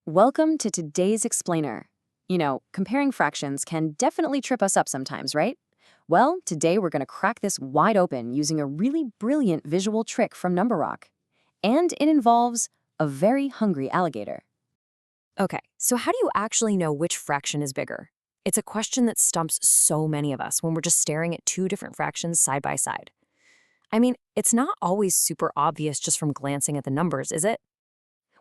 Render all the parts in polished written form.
Welcome to today's explainer. Comparing fractions can definitely trip us up sometimes, right? Well, today we're going to crack this wide open using a really brilliant visual trick from Number Rock. And it involves a very hungry alligator. Okay, so how do you actually know which fraction is bigger? It's a question that stumps so many of us when we're just staring at two different fractions side by side. I mean, it's not always super obvious just from glancing at the numbers, is it?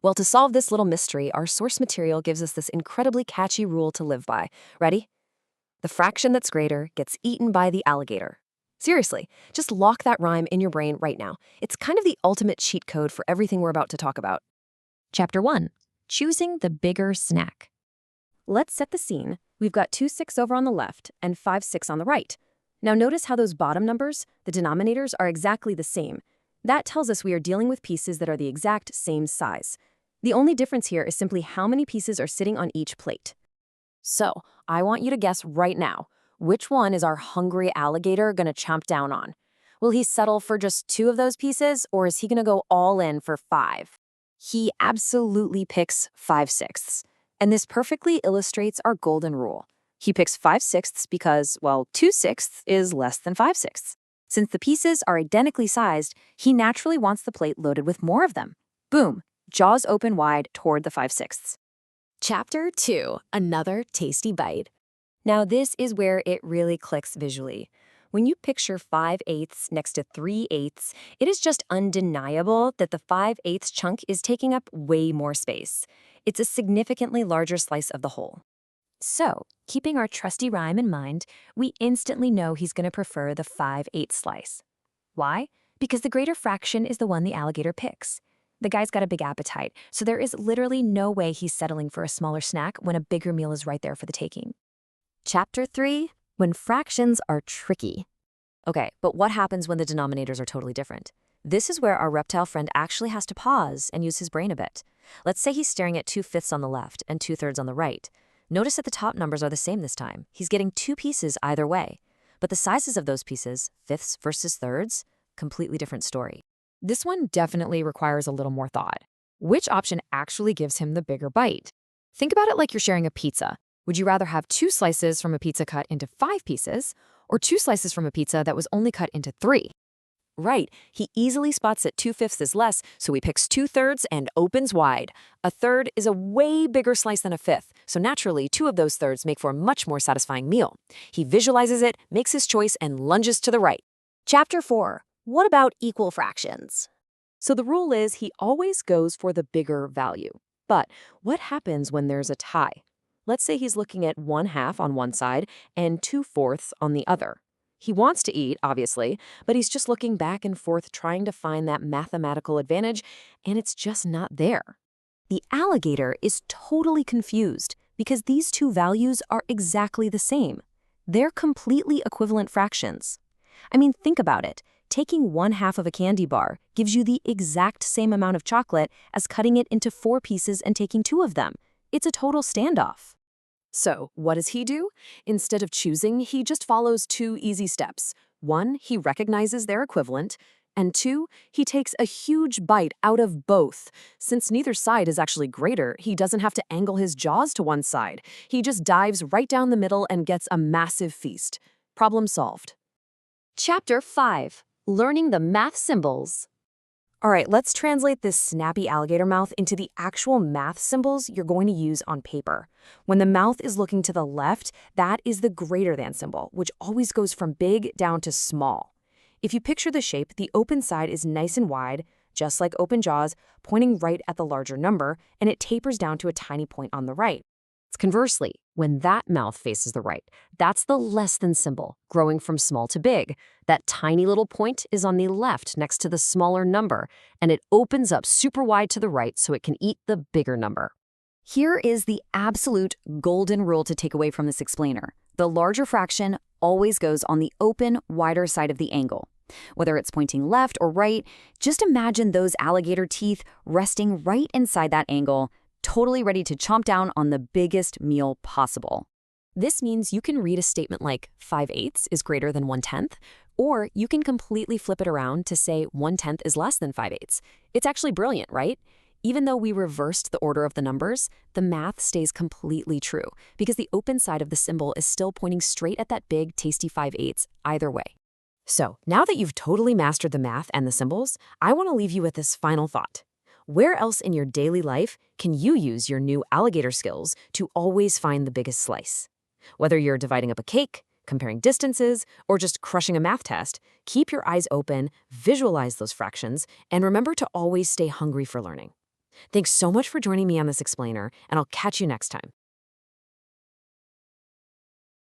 Well, to solve this little mystery, our source material gives us this incredibly catchy rule to live by. Ready? The fraction that's greater gets eaten by the alligator. Seriously, just lock that rhyme in your brain right now. It's kind of the ultimate cheat code for everything we're about to talk about. Chapter 1. Choosing the bigger snack. Let's set the scene. We've got 2 6 over on the left and 5 6 on the right. Now notice how those bottom numbers, the denominators, are exactly the same. That tells us we are dealing with pieces that are the exact same size. The only difference here is simply how many pieces are sitting on each plate. So, I want you to guess right now, which one is our hungry alligator gonna chomp down on? Will he settle for just 2 of those pieces, or is he gonna go all in for 5? He absolutely picks 5/6. And this perfectly illustrates our golden rule. He picks 5/6 because, well, 2/6 is less than 5/6. Since the pieces are identically sized, he naturally wants the plate loaded with more of them. Boom, jaws open wide toward the 5/6. Chapter 2, Another Tasty Bite. Now this is where it really clicks visually. When you picture 5/8 next to 3/8, it is just undeniable that the 5/8 chunk is taking up way more space. It's a significantly larger slice of the whole. So, keeping our trusty rhyme in mind, we instantly know he's going to prefer the 5/8 slice. Why? Because the greater fraction is the one the alligator picks. The guy's got a big appetite, so there is literally no way he's settling for a smaller snack when a bigger meal is right there for the taking. Chapter 3, When Fractions Are Tricky. Okay, but what happens when the denominators are totally different? This is where our reptile friend actually has to pause and use his brain a bit. Let's say he's staring at 2/5 on the left and 2/3 on the right. Notice that the top numbers are the same this time. He's getting 2 pieces either way. But the sizes of those pieces, fifths versus thirds, completely different story. This one definitely requires a little more thought. Which option actually gives him the bigger bite? Think about it like you're sharing a pizza. Would you rather have 2 slices from a pizza cut into 5 pieces, or 2 slices from a pizza that was only cut into 3? Right, he easily spots that 2/5 is less, so he picks 2/3 and opens wide. A third is a way bigger slice than a fifth, so naturally 2 of those thirds make for a much more satisfying meal. He visualizes it, makes his choice, and lunges to the right. Chapter 4. What about equal fractions? So the rule is he always goes for the bigger value. But what happens when there's a tie? Let's say he's looking at 1/2 on one side and 2/4 on the other. He wants to eat, obviously, but he's just looking back and forth trying to find that mathematical advantage, and it's just not there. The alligator is totally confused because these two values are exactly the same. They're completely equivalent fractions. I mean, think about it. Taking 1/2 of a candy bar gives you the exact same amount of chocolate as cutting it into 4 pieces and taking 2 of them. It's a total standoff. So, what does he do? Instead of choosing, he just follows 2 easy steps. 1, he recognizes their equivalent, and 2, he takes a huge bite out of both. Since neither side is actually greater, he doesn't have to angle his jaws to one side. He just dives right down the middle and gets a massive feast. Problem solved. Chapter 5. Learning the math symbols. All right, let's translate this snappy alligator mouth into the actual math symbols you're going to use on paper. When the mouth is looking to the left, that is the greater than symbol, which always goes from big down to small. If you picture the shape, the open side is nice and wide, just like open jaws, pointing right at the larger number, and it tapers down to a tiny point on the right. Conversely, when that mouth faces the right, that's the less than symbol, growing from small to big. That tiny little point is on the left next to the smaller number, and it opens up super wide to the right so it can eat the bigger number. Here is the absolute golden rule to take away from this explainer. The larger fraction always goes on the open, wider side of the angle. Whether it's pointing left or right, just imagine those alligator teeth resting right inside that angle, totally ready to chomp down on the biggest meal possible. This means you can read a statement like 5/8 is greater than 1/10, or you can completely flip it around to say 1/10 is less than 5/8. It's actually brilliant, right? Even though we reversed the order of the numbers, the math stays completely true because the open side of the symbol is still pointing straight at that big, tasty 5/8 either way. So, now that you've totally mastered the math and the symbols, I want to leave you with this final thought. Where else in your daily life can you use your new alligator skills to always find the biggest slice? Whether you're dividing up a cake, comparing distances, or just crushing a math test, keep your eyes open, visualize those fractions, and remember to always stay hungry for learning. Thanks so much for joining me on this explainer, and I'll catch you next time.